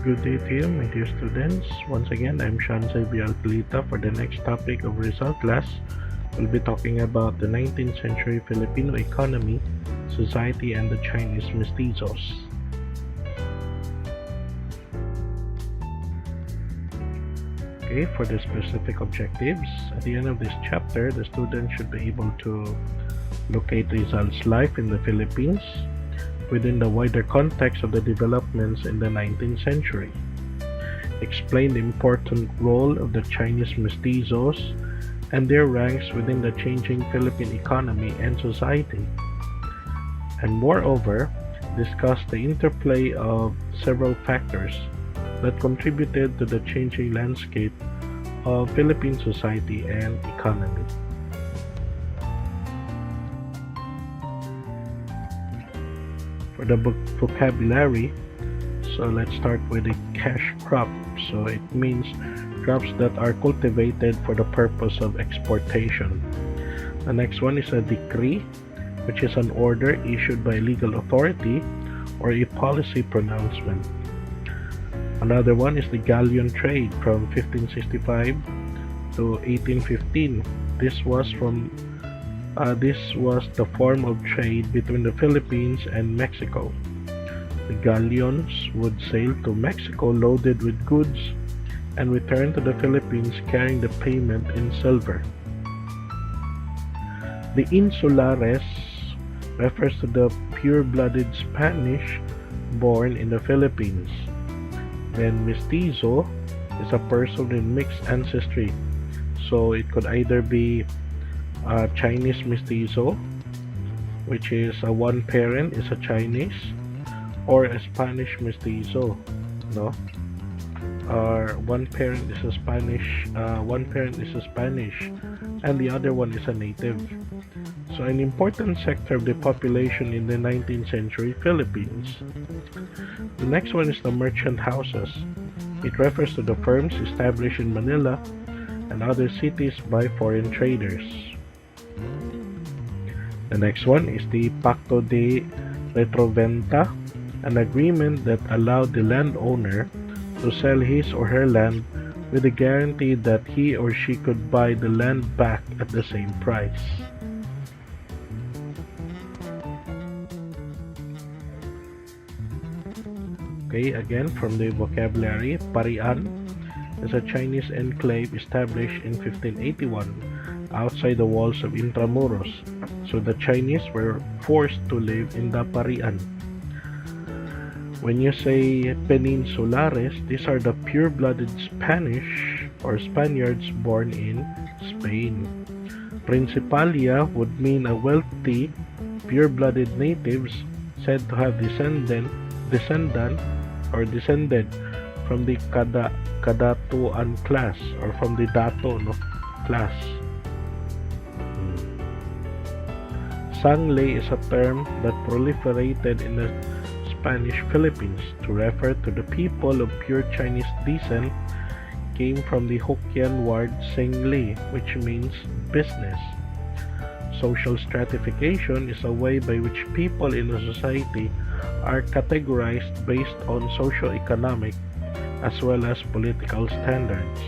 Good day to you, my dear students. Once again, I'm Sean Xavier Alcalita. For the next topic of result class, we'll be talking about the 19th century Filipino economy, society, and the Chinese Mestizos. Okay, for the specific objectives, at the end of this chapter, the student should be able to locate Rizal's life in the Philippines within the wider context of the developments in the 19th century. Explain the important role of the Chinese Mestizos and their ranks within the changing Philippine economy and society. And moreover, discuss the interplay of several factors that contributed to the changing landscape of Philippine society and economy. For the vocabulary, so let's start with the cash crop. So it means crops that are cultivated for the purpose of exportation. The next one is a decree, which is an order issued by a legal authority or a policy pronouncement. Another one is the galleon trade from 1565 to 1815. This was the form of trade between the Philippines and Mexico. The galleons would sail to Mexico loaded with goods and return to the Philippines carrying the payment in silver. The insulares refers to the pure-blooded Spanish born in the Philippines. Then mestizo is a person with mixed ancestry. So it could either be a Chinese mestizo, which is one parent is a Chinese, or a Spanish mestizo, no? Or one parent is a Spanish, and the other one is a native. So an important sector of the population in the 19th century Philippines. The next one is the merchant houses. It refers to the firms established in Manila and other cities by foreign traders. The next one is the Pacto de Retroventa, an agreement that allowed the landowner to sell his or her land with the guarantee that he or she could buy the land back at the same price. Okay, again from the vocabulary, Parian is a Chinese enclave established in 1581 outside the walls of Intramuros, so the Chinese were forced to live in the Parian. When you say Peninsulares, these are the pure-blooded Spanish or Spaniards born in Spain. Principalia would mean a wealthy, pure-blooded natives said to have descended from the Kadatuan class or from the Dato class. Sangley is a term that proliferated in the Spanish Philippines to refer to the people of pure Chinese descent came from the Hokkien word Sengli, which means business. Social stratification is a way by which people in a society are categorized based on socio-economic as well as political standards.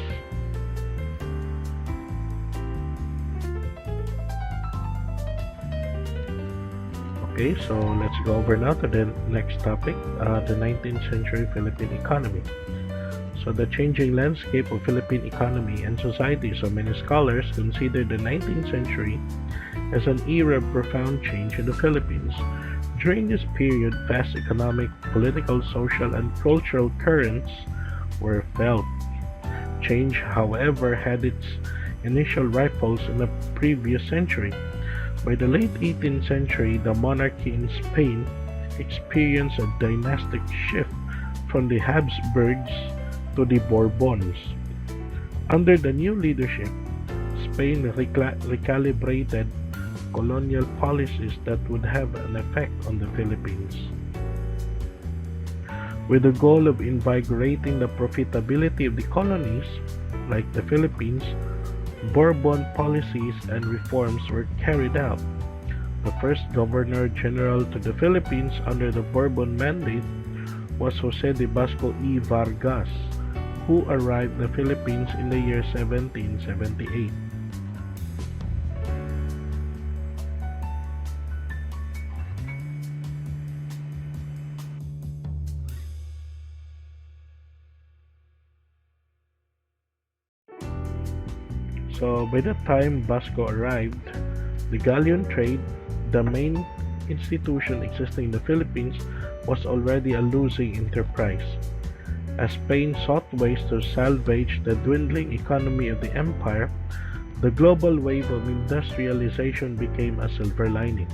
Okay, so let's go over now to the next topic, the 19th century Philippine economy. So the changing landscape of Philippine economy and society. So many scholars consider the 19th century as an era of profound change in the Philippines. During this period, vast economic, political, social, and cultural currents were felt. Change, however, had its initial ripples in the previous century. By the late 18th century, the monarchy in Spain experienced a dynastic shift from the Habsburgs to the Bourbons. Under the new leadership, Spain recalibrated colonial policies that would have an effect on the Philippines. With the goal of invigorating the profitability of the colonies, like the Philippines, Bourbon policies and reforms were carried out. The first Governor General to the Philippines under the Bourbon Mandate was Jose de Basco y Vargas, who arrived in the Philippines in the year 1778. So by the time Basco arrived, the galleon trade, the main institution existing in the Philippines, was already a losing enterprise. As Spain sought ways to salvage the dwindling economy of the empire, the global wave of industrialization became a silver lining.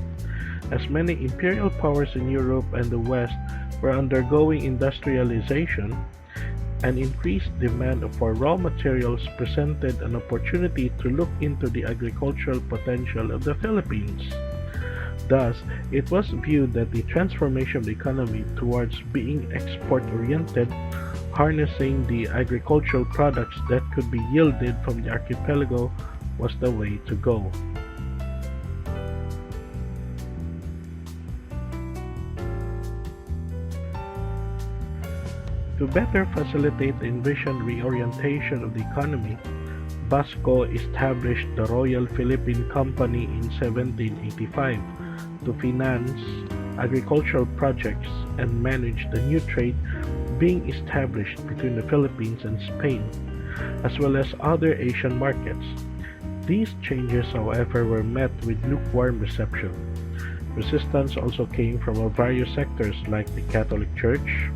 As many imperial powers in Europe and the West were undergoing industrialization, an increased demand for raw materials presented an opportunity to look into the agricultural potential of the Philippines. Thus, it was viewed that the transformation of the economy towards being export-oriented, harnessing the agricultural products that could be yielded from the archipelago, was the way to go. To better facilitate the envisioned reorientation of the economy, Basco established the Royal Philippine Company in 1785 to finance agricultural projects and manage the new trade being established between the Philippines and Spain, as well as other Asian markets. These changes, however, were met with lukewarm reception. Resistance also came from various sectors like the Catholic Church,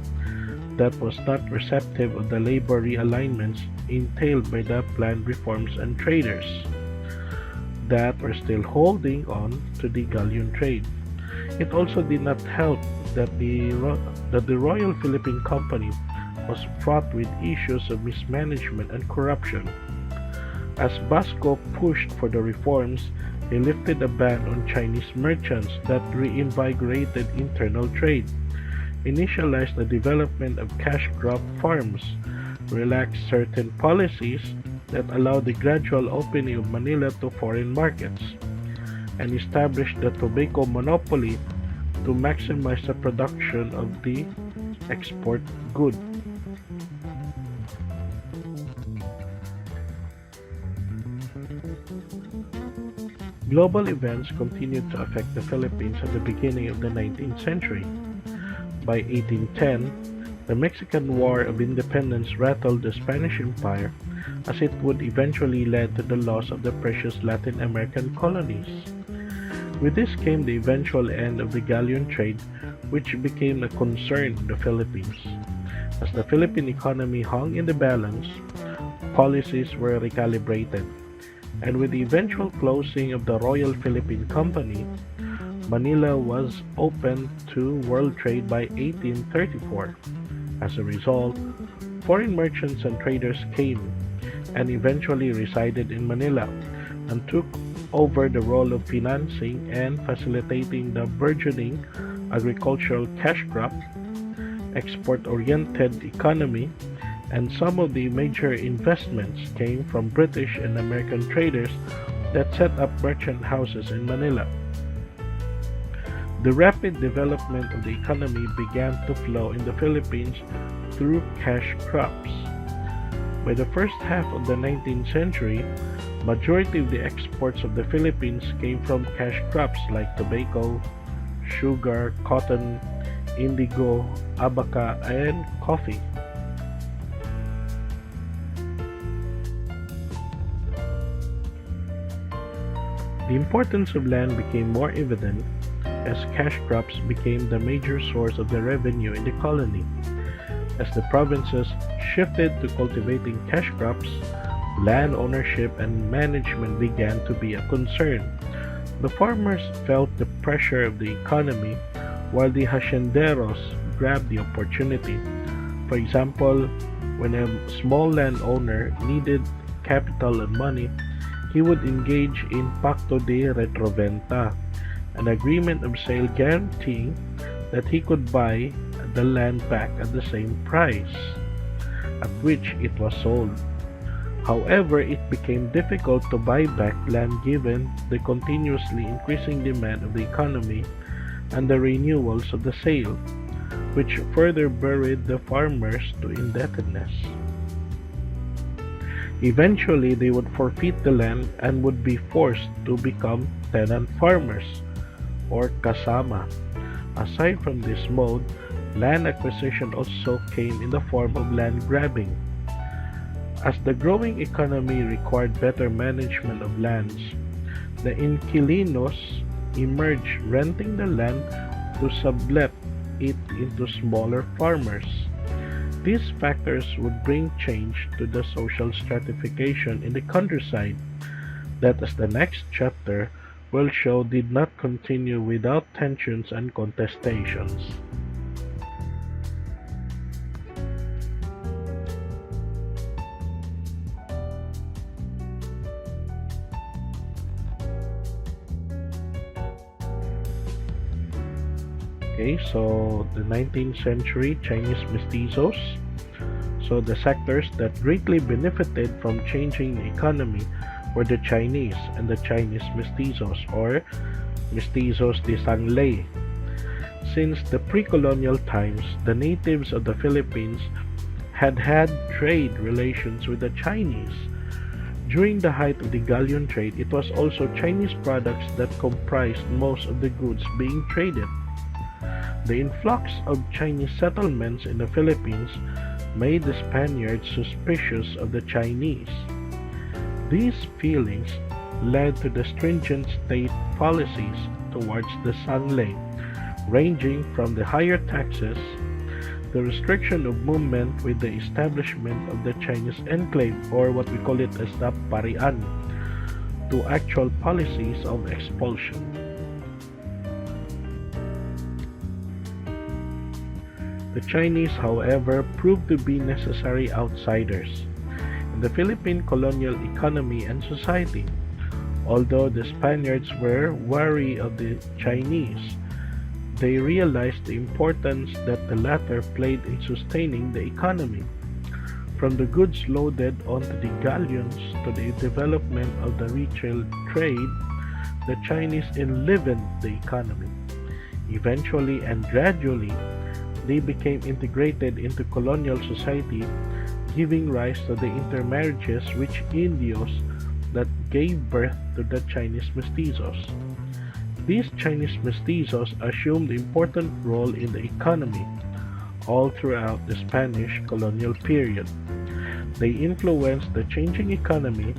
that was not receptive of the labor realignments entailed by the planned reforms, and traders that were still holding on to the galleon trade. It also did not help that the Royal Philippine Company was fraught with issues of mismanagement and corruption. As Basco pushed for the reforms, he lifted a ban on Chinese merchants that reinvigorated internal trade, initialized the development of cash crop farms, relaxed certain policies that allowed the gradual opening of Manila to foreign markets, and established the tobacco monopoly to maximize the production of the export good. Global events continued to affect the Philippines at the beginning of the 19th century. By 1810, the Mexican War of Independence rattled the Spanish Empire, as it would eventually lead to the loss of the precious Latin American colonies. With this came the eventual end of the galleon trade, which became a concern in the Philippines. As the Philippine economy hung in the balance, policies were recalibrated, and with the eventual closing of the Royal Philippine Company, Manila was open to world trade by 1834. As a result, foreign merchants and traders came and eventually resided in Manila and took over the role of financing and facilitating the burgeoning agricultural cash crop, export-oriented economy, and some of the major investments came from British and American traders that set up merchant houses in Manila. The rapid development of the economy began to flow in the Philippines through cash crops. By the first half of the 19th century, majority of the exports of the Philippines came from cash crops like tobacco, sugar, cotton, indigo, abaca, and coffee. The importance of land became more evident as cash crops became the major source of the revenue in the colony. As the provinces shifted to cultivating cash crops, land ownership and management began to be a concern. The farmers felt the pressure of the economy, while the hacienderos grabbed the opportunity. For example, when a small landowner needed capital and money, he would engage in pacto de retroventa, an agreement of sale guaranteeing that he could buy the land back at the same price at which it was sold. However, it became difficult to buy back land given the continuously increasing demand of the economy and the renewals of the sale. which further buried the farmers to indebtedness. Eventually, they would forfeit the land and would be forced to become tenant farmers, or kasama. Aside from this mode, land acquisition also came in the form of land grabbing. As the growing economy required better management of lands, the inquilinos emerged, renting the land to sublet it into smaller farmers. These factors would bring change to the social stratification in the countryside that, as the next chapter will show, did not continue without tensions and contestations. Okay, so the 19th century Chinese Mestizos. So the sectors that greatly benefited from changing the economy were the Chinese and the Chinese Mestizos, or Mestizos de Sangley. Since the pre-colonial times, the natives of the Philippines had had trade relations with the Chinese. During the height of the galleon trade, it was also Chinese products that comprised most of the goods being traded. The influx of Chinese settlements in the Philippines made the Spaniards suspicious of the Chinese. These feelings led to the stringent state policies towards the Sangley, ranging from the higher taxes, the restriction of movement with the establishment of the Chinese enclave, or what we call it as the parian, to actual policies of expulsion. The Chinese, however, proved to be necessary outsiders in the Philippine colonial economy and society. Although the Spaniards were wary of the Chinese, they realized the importance that the latter played in sustaining the economy. From the goods loaded onto the galleons to the development of the retail trade, the Chinese enlivened the economy. Eventually and gradually, they became integrated into colonial society, giving rise to the intermarriages which Indios that gave birth to the Chinese Mestizos. These Chinese Mestizos assumed an important role in the economy all throughout the Spanish colonial period. They influenced the changing economy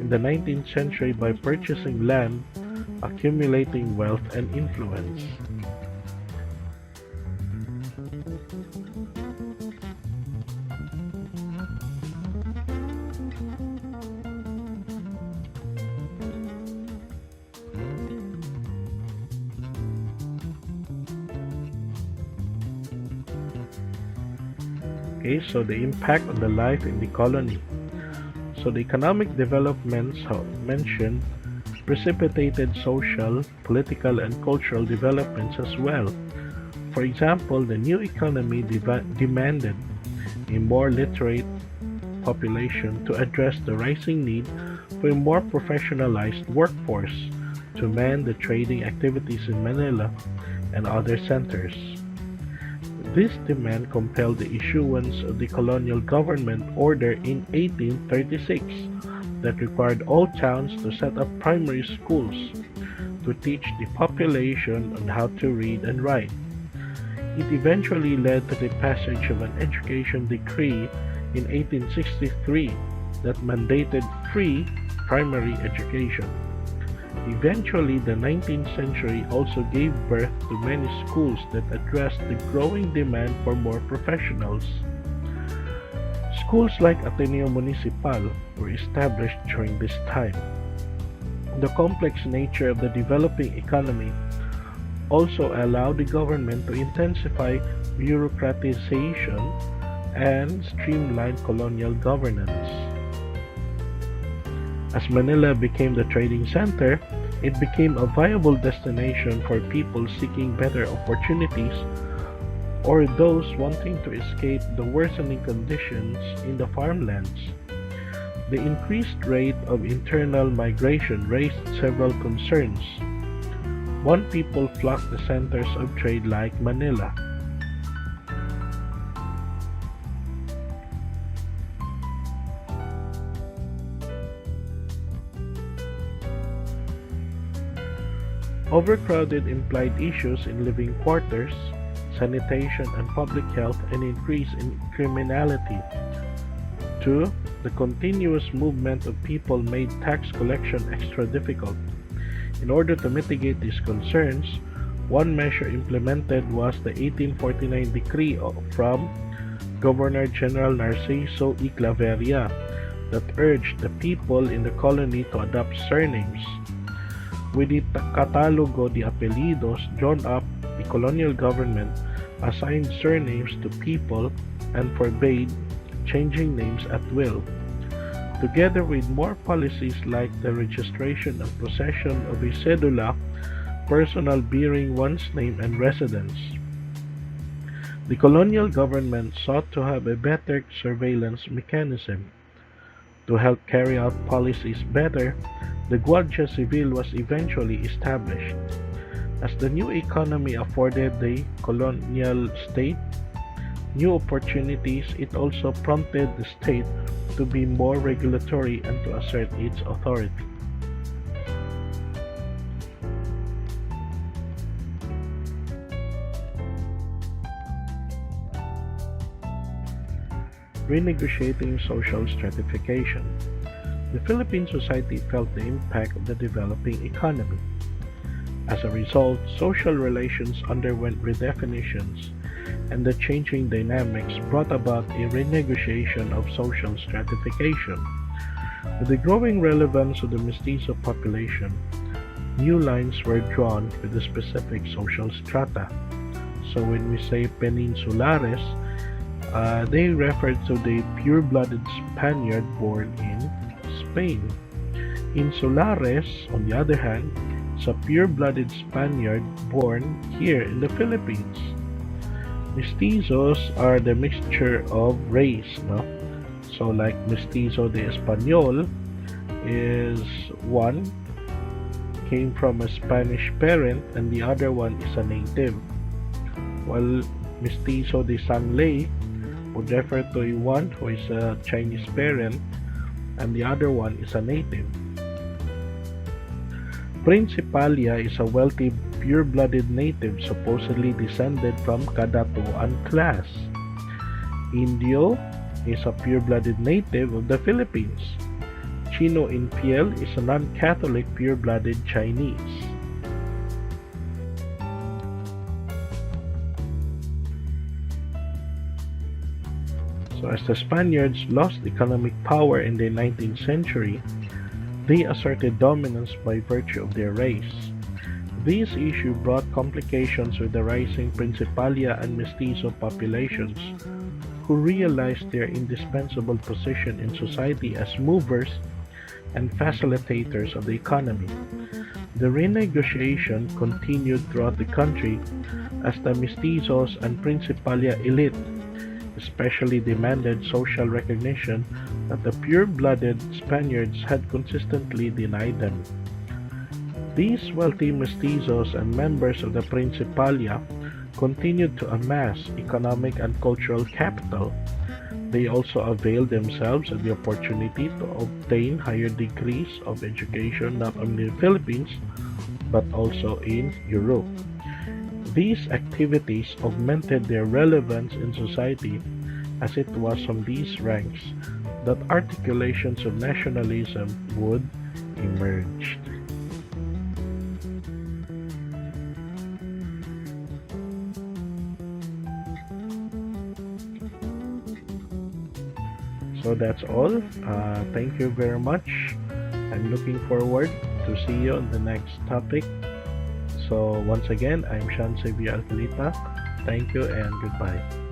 in the 19th century by purchasing land, accumulating wealth and influence. Okay, so the impact on the life in the colony. So the economic developments mentioned precipitated social, political, and cultural developments as well. For example, the new economy demanded a more literate population to address the rising need for a more professionalized workforce to man the trading activities in Manila and other centers. This demand compelled the issuance of the colonial government order in 1836 that required all towns to set up primary schools to teach the population on how to read and write. It eventually led to the passage of an education decree in 1863 that mandated free primary education. Eventually, the 19th century also gave birth to many schools that addressed the growing demand for more professionals. Schools like Ateneo Municipal were established during this time. The complex nature of the developing economy also allowed the government to intensify bureaucratization and streamline colonial governance. As Manila became the trading center, it became a viable destination for people seeking better opportunities or those wanting to escape the worsening conditions in the farmlands. The increased rate of internal migration raised several concerns. One, people flocked to centers of trade like Manila. Overcrowded implied issues in living quarters, sanitation and public health, and increase in criminality. 2. The continuous movement of people made tax collection extra difficult. In order to mitigate these concerns, one measure implemented was the 1849 decree from Governor-General Narciso E. Claveria that urged the people in the colony to adopt surnames. With the Catalogo de Apellidos drawn up, the colonial government assigned surnames to people and forbade changing names at will, together with more policies like the registration and possession of a cedula personal bearing one's name and residence. The colonial government sought to have a better surveillance mechanism. To help carry out policies better, the Guardia Civil was eventually established. As the new economy afforded the colonial state new opportunities, it also prompted the state to be more regulatory and to assert its authority. Renegotiating social stratification. The Philippine society felt the impact of the developing economy. As a result, social relations underwent redefinitions, and the changing dynamics brought about a renegotiation of social stratification. With the growing relevance of the Mestizo population, new lines were drawn with the specific social strata. So when we say peninsulares, they refer to the pure-blooded Spaniard born in Spain. Insulares, on the other hand, is a pure-blooded Spaniard born here in the Philippines. Mestizos are the mixture of race, no? So like Mestizo de Español is one came from a Spanish parent and the other one is a native. While Mestizo de Sangley would refer to one who is a Chinese parent and the other one is a native. Principalia is a wealthy pure-blooded native supposedly descended from Kadatuan class. Indio is a pure-blooded native of the Philippines. Chino Infiel is a non-Catholic pure-blooded Chinese. So as the Spaniards lost economic power in the 19th century, they asserted dominance by virtue of their race. This issue brought complications with the rising Principalia and Mestizo populations, who realized their indispensable position in society as movers and facilitators of the economy. The renegotiation continued throughout the country as the Mestizos and Principalia elite especially demanded social recognition that the pure-blooded Spaniards had consistently denied them. These wealthy Mestizos and members of the Principalia continued to amass economic and cultural capital. They also availed themselves of the opportunity to obtain higher degrees of education not only in the Philippines but also in Europe. These activities augmented their relevance in society, as it was from these ranks that articulations of nationalism would emerge. So that's all. Thank you very much. I'm looking forward to see you on the next topic. So once again, I'm Sean Xavier Alcalita. Thank you and goodbye.